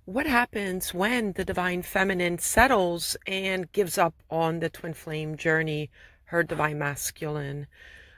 What happens when the divine feminine settles and gives up on the twin flame journey, her divine masculine?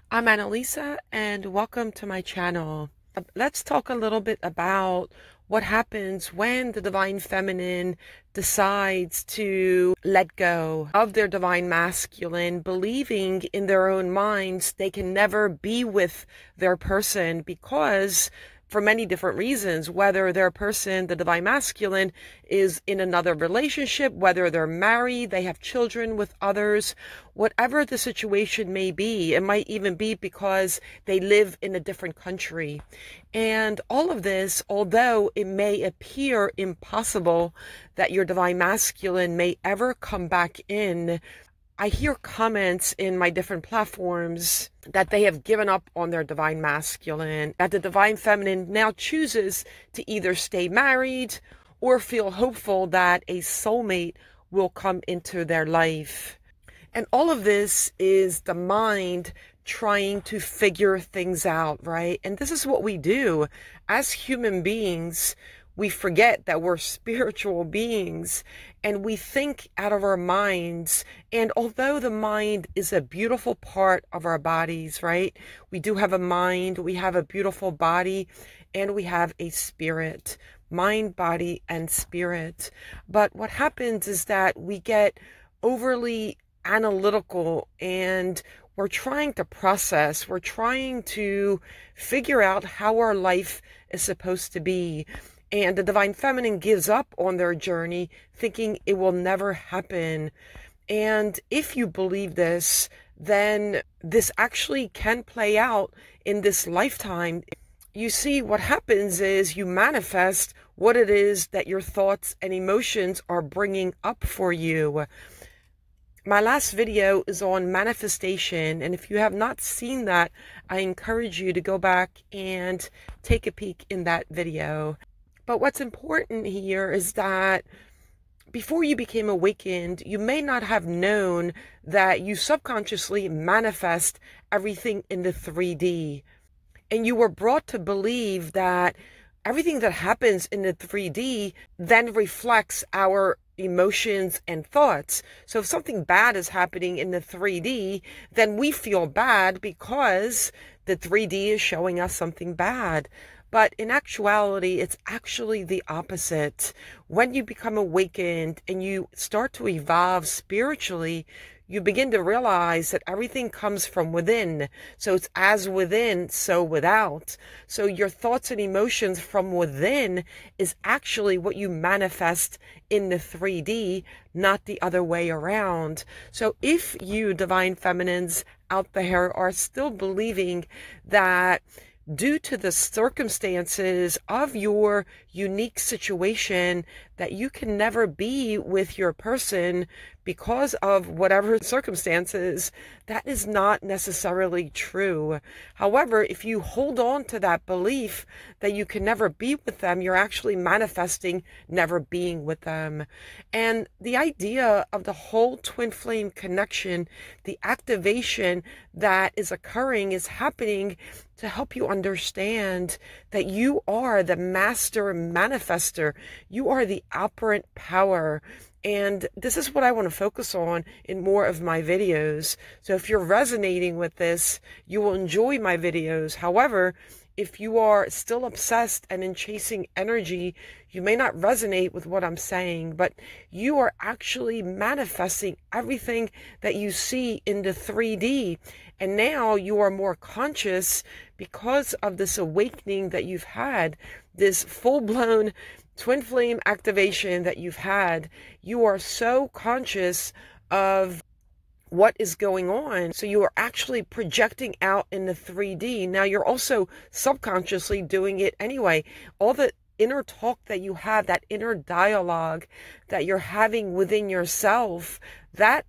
I'm Annalisa, and welcome to my channel. Let's talk a little bit about what happens when the divine feminine decides to let go of their divine masculine, believing in their own minds they can never be with their person because for many different reasons, whether their person, the divine masculine, is in another relationship, whether they're married, they have children with others, whatever the situation may be. It might even be because they live in a different country. And all of this, although it may appear impossible that your divine masculine may ever come back in, I hear comments in my different platforms that they have given up on their divine masculine, that the divine feminine now chooses to either stay married or feel hopeful that a soulmate will come into their life. And all of this is the mind trying to figure things out, right? And this is what we do as human beings. We forget that we're spiritual beings and we think out of our minds. And although the mind is a beautiful part of our bodies, right? We do have a mind, we have a beautiful body, and we have a spirit, mind, body, and spirit. But what happens is that we get overly analytical and we're trying to process, we're trying to figure out how our life is supposed to be. And the divine feminine gives up on their journey, thinking it will never happen. And if you believe this, then this actually can play out in this lifetime. You see, what happens is you manifest what it is that your thoughts and emotions are bringing up for you. My last video is on manifestation, and if you have not seen that, I encourage you to go back and take a peek in that video. But what's important here is that before you became awakened, you may not have known that you subconsciously manifest everything in the 3D. And you were brought to believe that everything that happens in the 3D then reflects our emotions and thoughts. So if something bad is happening in the 3D, then we feel bad because the 3D is showing us something bad. But in actuality, it's actually the opposite. When you become awakened and you start to evolve spiritually, you begin to realize that everything comes from within. So it's as within, so without. So your thoughts and emotions from within is actually what you manifest in the 3D, not the other way around. So if you divine feminines out there are still believing that due to the circumstances of your unique situation, that you can never be with your person because of whatever circumstances, that is not necessarily true. However, if you hold on to that belief that you can never be with them, you're actually manifesting never being with them. And the idea of the whole twin flame connection, the activation that is occurring is happening to help you understand that you are the master manifester. You are the operant power. And this is what I want to focus on in more of my videos. So if you're resonating with this, you will enjoy my videos. However, if you are still obsessed and in chasing energy, you may not resonate with what I'm saying, but you are actually manifesting everything that you see in the 3D. And now you are more conscious because of this awakening that you've had, this full-blown twin flame activation that you've had. You are so conscious of what is going on. So you are actually projecting out in the 3D. Now you're also subconsciously doing it anyway. All the inner talk that you have, that inner dialogue that you're having within yourself, that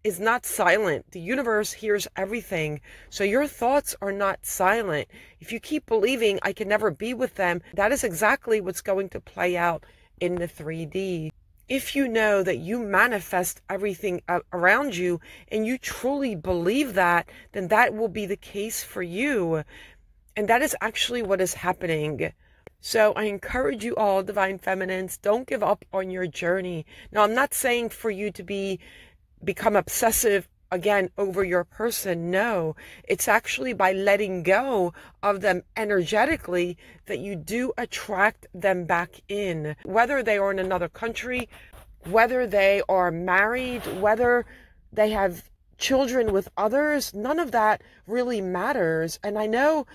is not silent. The universe hears everything. So your thoughts are not silent. If you keep believing I can never be with them, that is exactly what's going to play out in the 3D. If you know that you manifest everything around you and you truly believe that, then that will be the case for you. And that is actually what is happening. So I encourage you all, Divine Feminines, don't give up on your journey. Now, I'm not saying for you to become obsessive again over your person. No, it's actually by letting go of them energetically that you do attract them back in. Whether they are in another country, whether they are married, whether they have children with others, none of that really matters. And I know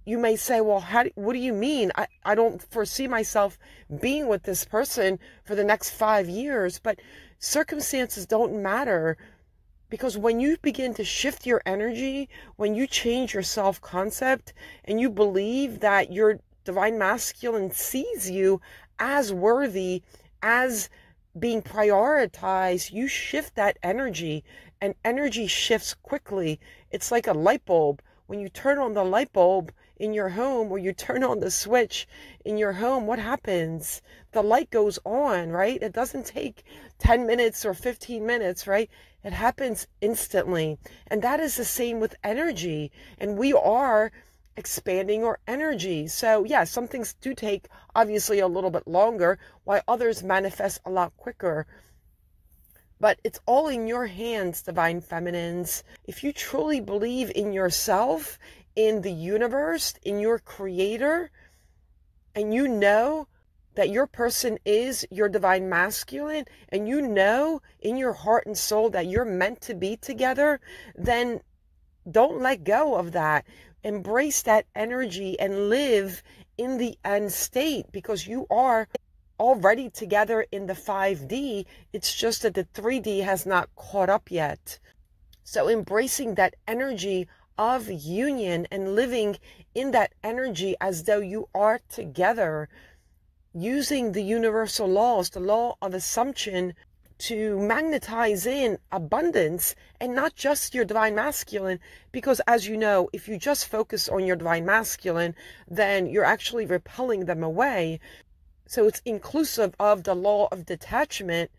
you may say, well, what do you mean? I don't foresee myself being with this person for the next 5 years, but circumstances don't matter, because when you begin to shift your energy, when you change your self-concept and you believe that your divine masculine sees you as worthy, as being prioritized, you shift that energy, and energy shifts quickly. It's like a light bulb. When you turn on the light bulb in your home, or you turn on the switch in your home, what happens? The light goes on, right? It doesn't take 10 minutes or 15 minutes, right? It happens instantly. And that is the same with energy. And we are expanding our energy. So yeah, some things do take obviously a little bit longer, while others manifest a lot quicker. But it's all in your hands, Divine Feminines. If you truly believe in yourself, in the universe, in your creator, and you know that your person is your divine masculine, and you know in your heart and soul that you're meant to be together, then don't let go of that. Embrace that energy and live in the end state, because you are already together in the 5D. It's just that the 3D has not caught up yet. So embracing that energy of union and living in that energy as though you are together, using the universal laws, the law of assumption, to magnetize in abundance, and not just your divine masculine, because as you know, if you just focus on your divine masculine, then you're actually repelling them away. So it's inclusive of the law of detachment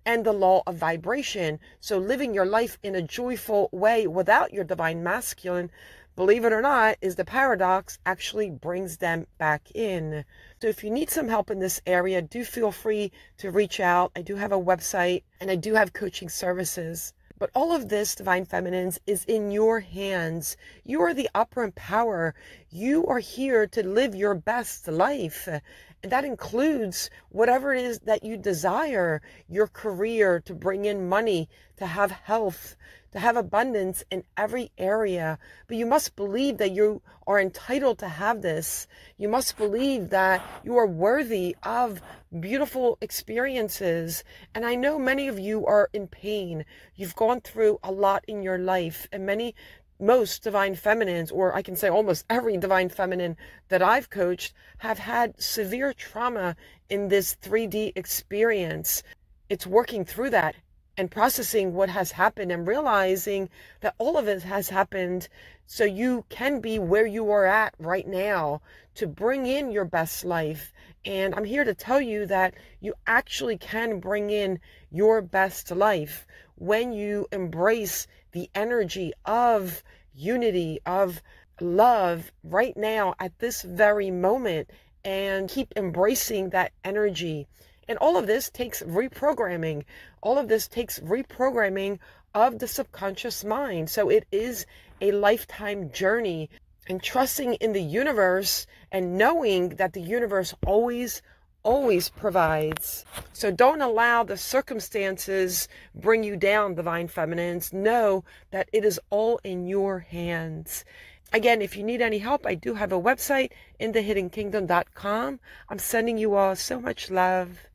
and the law of vibration. So living your life in a joyful way without your divine masculine, believe it or not, is the paradox, actually brings them back in. So if you need some help in this area, do feel free to reach out. I do have a website and I do have coaching services. But all of this, Divine Feminines, is in your hands. You are the operant power. You are here to live your best life. And that includes whatever it is that you desire, your career, to bring in money, to have health, to have abundance in every area. But you must believe that you are entitled to have this. You must believe that you are worthy of beautiful experiences. And I know many of you are in pain. You've gone through a lot in your life, and most Divine Feminines, or I can say almost every Divine Feminine that I've coached, have had severe trauma in this 3D experience. It's working through that and processing what has happened and realizing that all of it has happened so you can be where you are at right now, to bring in your best life. And I'm here to tell you that you actually can bring in your best life when you embrace the energy of unity, of love right now at this very moment, and keep embracing that energy. And all of this takes reprogramming. All of this takes reprogramming of the subconscious mind. So it is a lifetime journey, and trusting in the universe and knowing that the universe always provides. So don't allow the circumstances bring you down, Divine Feminines. Know that it is all in your hands. Again, if you need any help, I do have a website, inthehiddenkingdom.com. I'm sending you all so much love.